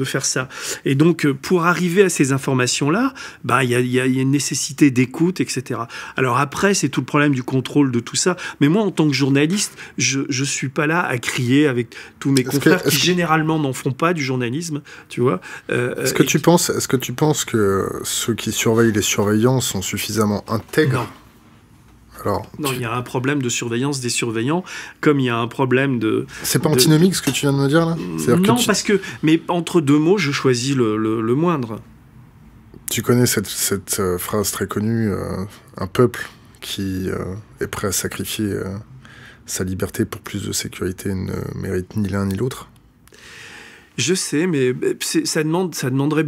de faire ça. Et donc, pour arriver à ces informations-là, bah, il y a une nécessité d'écoute, etc. Alors après, c'est tout le problème du contrôle de tout ça. Mais moi, en tant que journaliste, je suis pas là à crier avec tous mes confrères qui généralement n'en font pas du journalisme, tu vois. Est-ce que tu penses que ceux qui surveillent les surveillants sont suffisamment intègres? Non. Non, il y a un problème de surveillance des surveillants, comme il y a un problème de... C'est pas antinomique ce que tu viens de me dire là? Non, parce que... Mais entre deux mots, je choisis le moindre. Tu connais cette phrase très connue, un peuple qui est prêt à sacrifier sa liberté pour plus de sécurité ne mérite ni l'un ni l'autre? Je sais, mais ça demanderait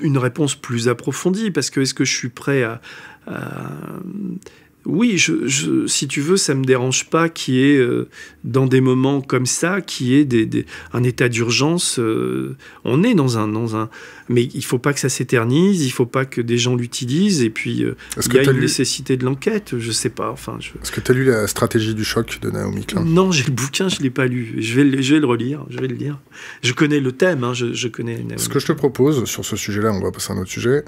une réponse plus approfondie, parce que est-ce que je suis prêt à... Oui, si tu veux, ça me dérange pas qu'il y ait, dans des moments comme ça, qu'il y ait un état d'urgence. On est dans un... Mais il faut pas que ça s'éternise, il faut pas que des gens l'utilisent, et puis il y a une nécessité de l'enquête, je sais pas. Enfin, Est-ce que tu as lu La stratégie du choc de Naomi Klein? Non, j'ai le bouquin, je l'ai pas lu. Je vais le relire, je vais le lire. Je connais le thème, hein, je connais Naomi. Ce que je te propose, sur ce sujet-là, on va passer à un autre sujet...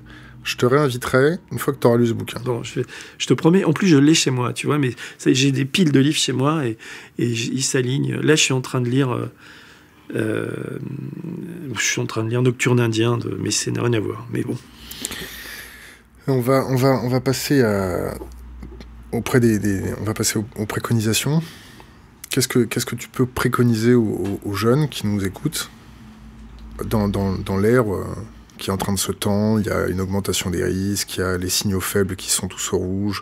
Je te réinviterai une fois que tu auras lu ce bouquin. Bon, je te promets. En plus, je l'ai chez moi, tu vois. Mais j'ai des piles de livres chez moi et ils s'alignent. Là, je suis en train de lire... je suis en train de lire Nocturne indien, mais ça n'a rien à voir. Mais bon. On va passer aux préconisations. Qu'est-ce que tu peux préconiser aux jeunes qui nous écoutent dans l'ère... qui est en train de se tendre, il y a une augmentation des risques, il y a les signaux faibles qui sont tous au rouge,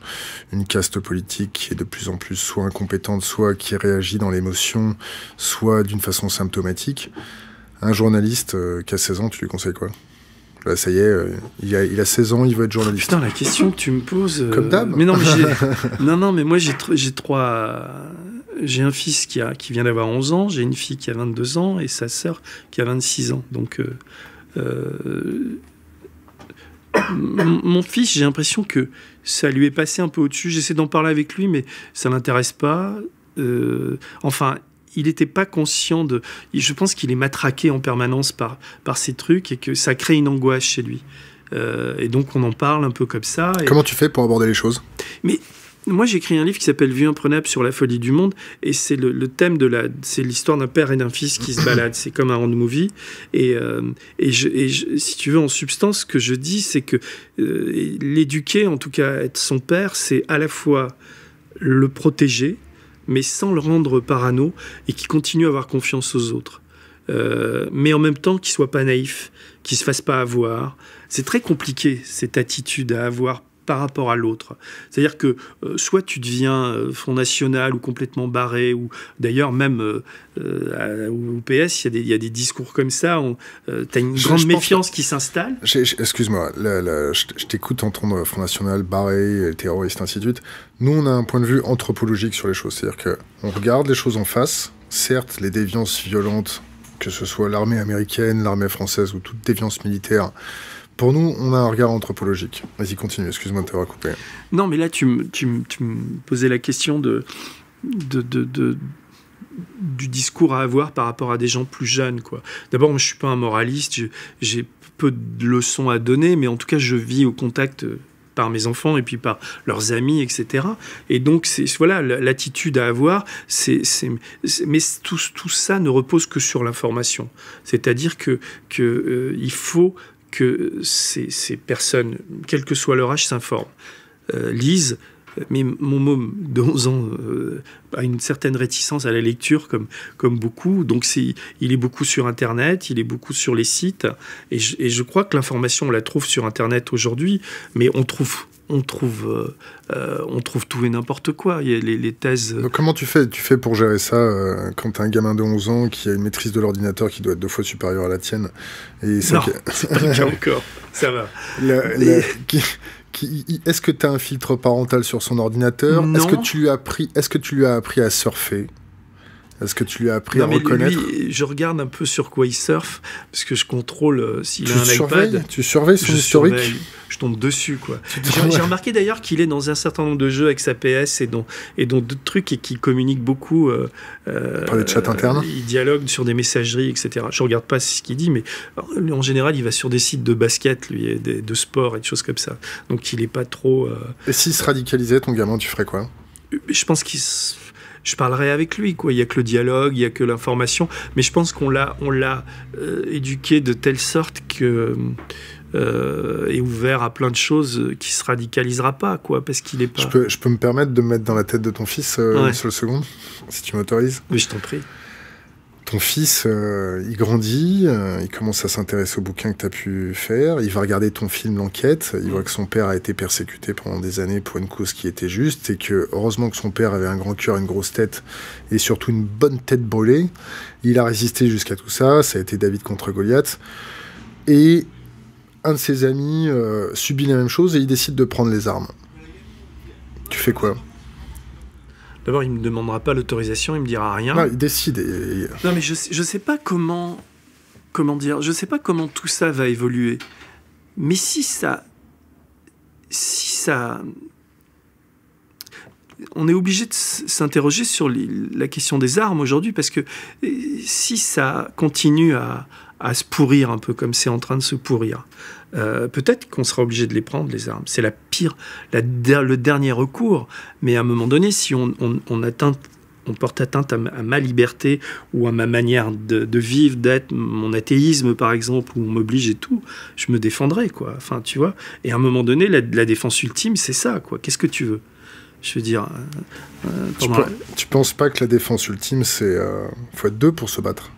une caste politique qui est de plus en plus soit incompétente, soit qui réagit dans l'émotion, soit d'une façon symptomatique. Un journaliste qui a 16 ans, tu lui conseilles quoi? Là, ça y est, il a 16 ans, il veut être journaliste. Putain, la question que tu me poses... Comme d'hab. Mais non, mais moi, j'ai un fils qui vient d'avoir 11 ans, j'ai une fille qui a 22 ans, et sa sœur qui a 26 ans. Donc... mon fils, j'ai l'impression que ça lui est passé un peu au-dessus. J'essaie d'en parler avec lui, mais ça l'intéresse pas. Enfin, il n'était pas conscient de... Je pense qu'il est matraqué en permanence par ces trucs et que ça crée une angoisse chez lui. Et donc, on en parle un peu comme ça. Comment tu fais pour aborder les choses? Mais... Moi, j'ai écrit un livre qui s'appelle Vue imprenable sur la folie du monde, et c'est le thème c'est l'histoire d'un père et d'un fils qui se baladent. C'est comme un road movie. Et si tu veux, en substance, ce que je dis, c'est que l'éduquer, en tout cas être son père, c'est à la fois le protéger, mais sans le rendre parano, et qu'il continue à avoir confiance aux autres. Mais en même temps, qu'il soit pas naïf, qu'il se fasse pas avoir. C'est très compliqué, cette attitude à avoir par rapport à l'autre. C'est-à-dire que soit tu deviens Front National ou complètement barré, ou d'ailleurs même au PS, il y a des discours comme ça, tu as une grande méfiance qui s'installe. Excuse-moi, je t'écoute entendre Front National, barré, terroriste, ainsi de suite. Nous, on a un point de vue anthropologique sur les choses. C'est-à-dire qu'on regarde les choses en face. Certes, les déviances violentes, que ce soit l'armée américaine, l'armée française ou toute déviance militaire, pour nous, on a un regard anthropologique. Vas-y, continue, excuse-moi de t'avoir coupé. Non, mais là, tu me posais la question du discours à avoir par rapport à des gens plus jeunes, quoi. D'abord, moi, je ne suis pas un moraliste, j'ai peu de leçons à donner, mais en tout cas, je vis au contact par mes enfants et puis par leurs amis, etc. Et donc, voilà, l'attitude à avoir, mais tout ça ne repose que sur l'information. C'est-à-dire il faut que ces personnes, quel que soit leur âge, s'informent, lisent. Mais mon môme de 11 ans a une certaine réticence à la lecture, comme beaucoup. Donc, il est beaucoup sur Internet, il est beaucoup sur les sites. Et je crois que l'information, on la trouve sur Internet aujourd'hui, mais on trouve tout et n'importe quoi. Il y a les thèses... Donc, comment tu fais pour gérer ça quand tu as un gamin de 11 ans qui a une maîtrise de l'ordinateur qui doit être 2 fois supérieure à la tienne? Non, c'est pas le cas encore. Ça va. Est-ce que tu as un filtre parental sur son ordinateur? Non. Est-ce que tu lui as appris à surfer? Est-ce que tu lui as appris à reconnaître? Lui, je regarde un peu sur quoi il surfe, parce que je contrôle s'il a un iPad. Tu surveilles son historique? tombe dessus, quoi. J'ai remarqué d'ailleurs qu'il est dans un certain nombre de jeux avec sa PS et dans d'autres trucs et qu'il communique beaucoup. Par les chats internes. Il dialogue sur des messageries, etc. Je regarde pas ce qu'il dit, mais en général, il va sur des sites de basket, lui, et de sport et des choses comme ça. Donc, il est pas trop. Et s'il se radicalisait, ton gamin, tu ferais quoi? Je pense je parlerai avec lui, quoi. Il y a que le dialogue, il y a que l'information, mais je pense qu'on l'a éduqué de telle sorte que est ouvert à plein de choses qui se radicalisera pas, quoi, parce qu'il est pas. Je peux me permettre de me mettre dans la tête de ton fils une seule seconde, si tu m'autorises? Mais je t'en prie. Ton fils, il grandit, il commence à s'intéresser aux bouquins que tu as pu faire, il va regarder ton film L'Enquête, il voit que son père a été persécuté pendant des années pour une cause qui était juste, et que heureusement que son père avait un grand cœur, une grosse tête, et surtout une bonne tête brûlée. Il a résisté jusqu'à tout ça, ça a été David contre Goliath, et un de ses amis subit la même chose et il décide de prendre les armes. Tu fais quoi? D'abord, il ne me demandera pas l'autorisation, il me dira rien. Non, il décide. Non, mais je sais pas comment dire, je sais pas comment tout ça va évoluer. Mais si ça, on est obligé de s'interroger sur la question des armes aujourd'hui, parce que si ça continue à se pourrir un peu comme c'est en train de se pourrir, peut-être qu'on sera obligé de les prendre, les armes. C'est le dernier recours. Mais à un moment donné, si on porte atteinte à ma liberté ou à ma manière de vivre, d'être, mon athéisme par exemple, où on m'oblige et tout, je me défendrai, quoi. Enfin, tu vois. Et à un moment donné, la défense ultime, c'est ça, quoi. Qu'est-ce que tu veux? Je veux dire... Tu penses pas que la défense ultime, c'est... faut être deux pour se battre?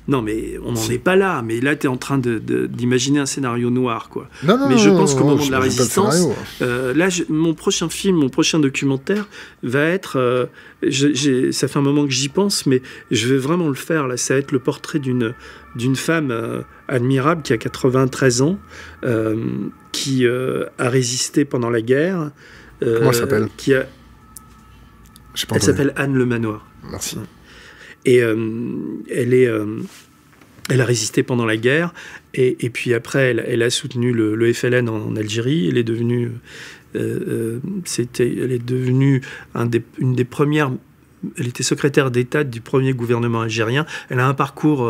Non, mais on n'en est pas là. Mais là, tu es en train d'imaginer un scénario noir, quoi. Non, mais je pense qu'au moment de la résistance, là, mon prochain film, mon prochain documentaire va être... ça fait un moment que j'y pense, mais je vais vraiment le faire. Là, ça va être le portrait d'une femme admirable qui a 93 ans, qui a résisté pendant la guerre. Comment elle s'appelle? Elle s'appelle Anne Le Manoir. Merci. Et elle a résisté pendant la guerre, et puis après, elle a soutenu le FLN en Algérie. Elle est devenue, une des premières. Elle était secrétaire d'État du premier gouvernement algérien. Elle a un parcours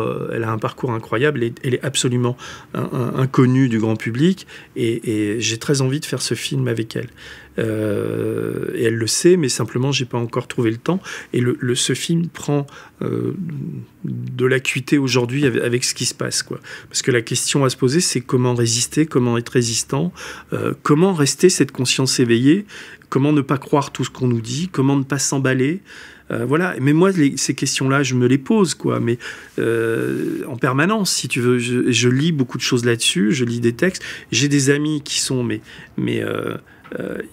incroyable. Elle est absolument inconnue du grand public. Et j'ai très envie de faire ce film avec elle. Et elle le sait, mais simplement, j'ai pas encore trouvé le temps. Et ce film prend de l'acuité aujourd'hui avec ce qui se passe, quoi. Parce que la question à se poser, c'est comment résister, comment être résistant, comment rester cette conscience éveillée, comment ne pas croire tout ce qu'on nous dit, comment ne pas s'emballer. Voilà. Mais moi, ces questions-là, je me les pose, quoi. Mais en permanence, si tu veux, je lis beaucoup de choses là-dessus. Je lis des textes. J'ai des amis qui sont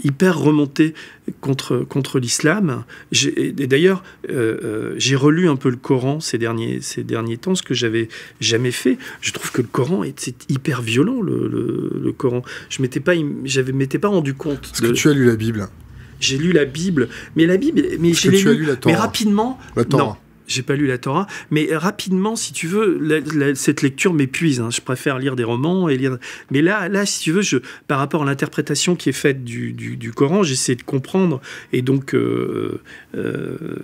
hyper remontés contre l'islam. Et d'ailleurs, j'ai relu un peu le Coran ces derniers temps, ce que j'avais jamais fait. Je trouve que le Coran c'est hyper violent, le Coran. Je m'étais pas rendu compte. Est-ce que tu as lu la Bible? J'ai lu la Bible, mais j'ai lu la Torah. Mais rapidement. La Torah. Non, j'ai pas lu la Torah, mais rapidement, si tu veux, cette lecture m'épuise. Hein. Je préfère lire des romans et lire. Mais là, si tu veux, par rapport à l'interprétation qui est faite du Coran, j'essaie de comprendre. Et donc,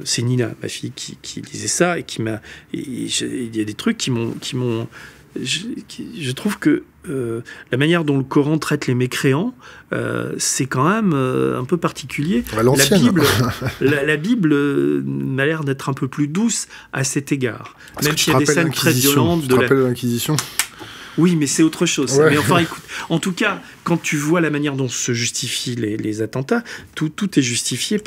c'est Nina, ma fille, qui lisait ça et qui m'a. Il y a des trucs qui m'ont. Je trouve que la manière dont le Coran traite les mécréants, c'est quand même un peu particulier. La Bible m'a l'air d'être un peu plus douce à cet égard. Même s'il y a des scènes très violentes. Tu te rappelles l'Inquisition ? Oui, mais c'est autre chose. Ouais. Mais enfin, écoute, en tout cas, quand tu vois la manière dont se justifient les attentats, tout est justifié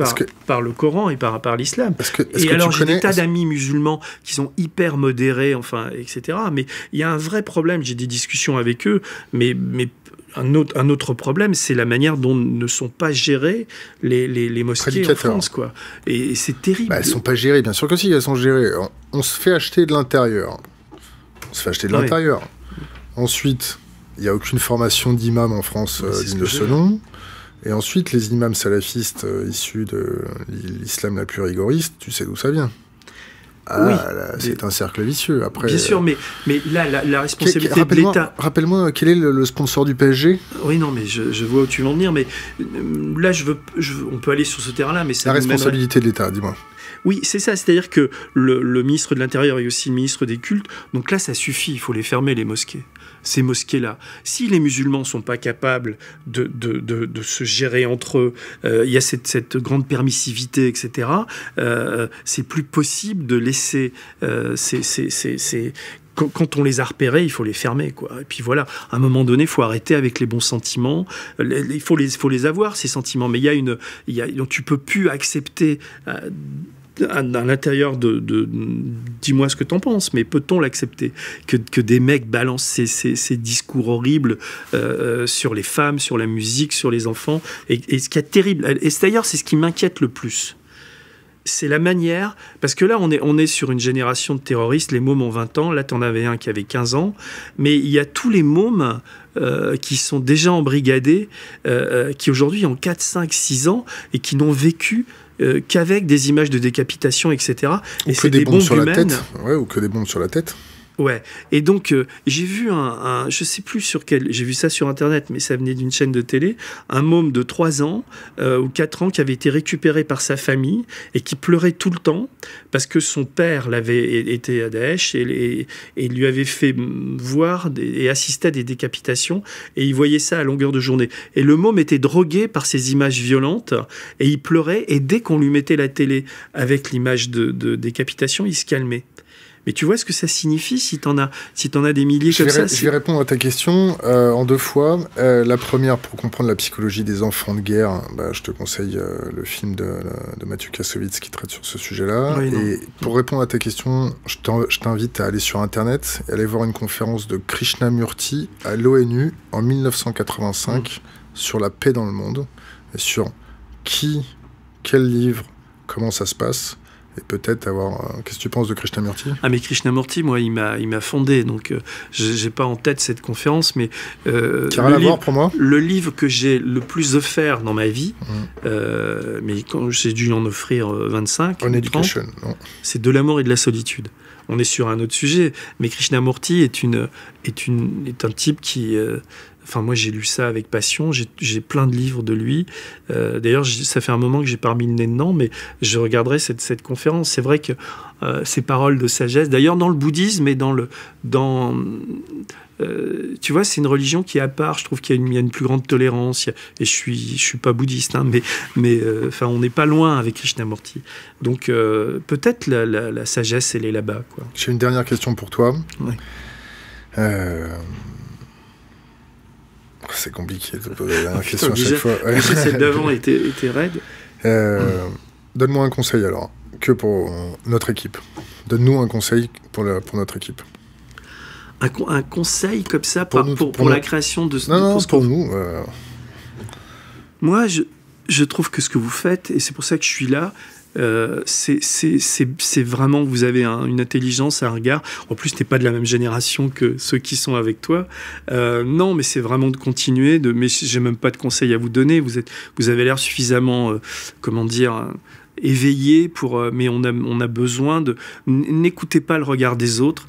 par le Coran et par l'islam. Et alors, j'ai des tas d'amis musulmans qui sont hyper modérés, enfin, etc. Mais il y a un vrai problème. J'ai des discussions avec eux, mais un autre problème, c'est la manière dont ne sont pas gérées les mosquées en France, quoi. Et c'est terrible. Elles sont pas gérées, bien sûr que si, elles sont gérées. On se fait acheter de l'intérieur. Ensuite, il n'y a aucune formation d'imam en France digne de ce nom. Et ensuite, les imams salafistes issus de l'islam la plus rigoriste, tu sais d'où ça vient. c'est un cercle vicieux. Après, bien sûr, mais là, la responsabilité de l'État... Rappelle-moi, quel est le sponsor du PSG? Oui, non, mais je vois où tu veux en venir, mais là, on peut aller sur ce terrain-là, mais ça la responsabilité de l'État, dis-moi. Oui, c'est ça, c'est-à-dire que le ministre de l'Intérieur est aussi le ministre des cultes, donc là, ça suffit, il faut les fermer, les mosquées. Ces mosquées-là. Si les musulmans ne sont pas capables de se gérer entre eux, il y a cette grande permissivité, etc., c'est plus possible de laisser quand on les a repérés, il faut les fermer, quoi. Et puis voilà, à un moment donné, il faut arrêter avec les bons sentiments. Il faut les avoir, ces sentiments. Mais donc tu peux plus accepter... à l'intérieur dis-moi ce que t'en penses, mais peut-on l'accepter que des mecs balancent ces discours horribles sur les femmes, sur la musique, sur les enfants, et ce qui est terrible, et d'ailleurs c'est ce qui m'inquiète le plus, c'est la manière, parce que là on est sur une génération de terroristes, les mômes ont 20 ans, là t'en avais un qui avait 15 ans, mais il y a tous les mômes qui sont déjà embrigadés, qui aujourd'hui ont 4, 5, 6 ans, et qui n'ont vécu qu'avec des images de décapitation, etc. Et c'est des bombes sur la tête. Ouais, ou que des bombes sur la tête. Ouais, et donc j'ai vu je sais plus sur quel, j'ai vu ça sur internet, mais ça venait d'une chaîne de télé, un môme de 3 ans ou 4 ans qui avait été récupéré par sa famille et qui pleurait tout le temps parce que son père l'avait été à Daesh et lui avait fait voir et assister à des décapitations, et il voyait ça à longueur de journée. Et le môme était drogué par ces images violentes et il pleurait, et dès qu'on lui mettait la télé avec l'image de décapitation, il se calmait. Mais tu vois ce que ça signifie si t'en as des milliers comme ça? Je vais répondre à ta question en 2 fois. La première, pour comprendre la psychologie des enfants de guerre, je te conseille le film de Mathieu Kassovitz qui traite sur ce sujet-là. Oui, et pour répondre à ta question, je t'invite à aller sur Internet et aller voir une conférence de Krishnamurti à l'ONU en 1985 sur la paix dans le monde, et sur quel livre, comment ça se passe. Et peut-être avoir... Qu'est-ce que tu penses de Krishnamurti? Ah, mais Krishnamurti, moi, il m'a fondé, donc j'ai pas en tête cette conférence, mais... Qui a rien à voir pour moi. Le livre que j'ai le plus offert dans ma vie, mais quand j'ai dû en offrir 25, On Education, non. C'est De l'amour et de la solitude. On est sur un autre sujet, mais Krishnamurti est un type qui... Enfin, moi, j'ai lu ça avec passion. J'ai plein de livres de lui. D'ailleurs, ça fait un moment que j'ai pas remis le nez dedans, mais je regarderai cette conférence. C'est vrai que ces paroles de sagesse... D'ailleurs, dans le bouddhisme et tu vois, c'est une religion qui est à part. Je trouve qu'il y a une plus grande tolérance. Et je suis pas bouddhiste, hein, mais on n'est pas loin avec Krishnamurti. Donc, peut-être la sagesse, elle est là-bas, quoi. J'ai une dernière question pour toi. Ouais. C'est compliqué de poser la question à chaque fois. Celle d'avant était raide. Donne-moi un conseil alors, que pour notre équipe. Donne-nous un conseil pour notre équipe. Un conseil comme ça pour la création de... Non, pour nous. Moi, je trouve que ce que vous faites, et c'est pour ça que je suis là, c'est vraiment, vous avez une intelligence, un regard. En plus, t'es pas de la même génération que ceux qui sont avec toi. Non, mais c'est vraiment de continuer. Mais j'ai même pas de conseils à vous donner. Vous avez l'air suffisamment, éveillé mais on a besoin de... N'écoutez pas le regard des autres.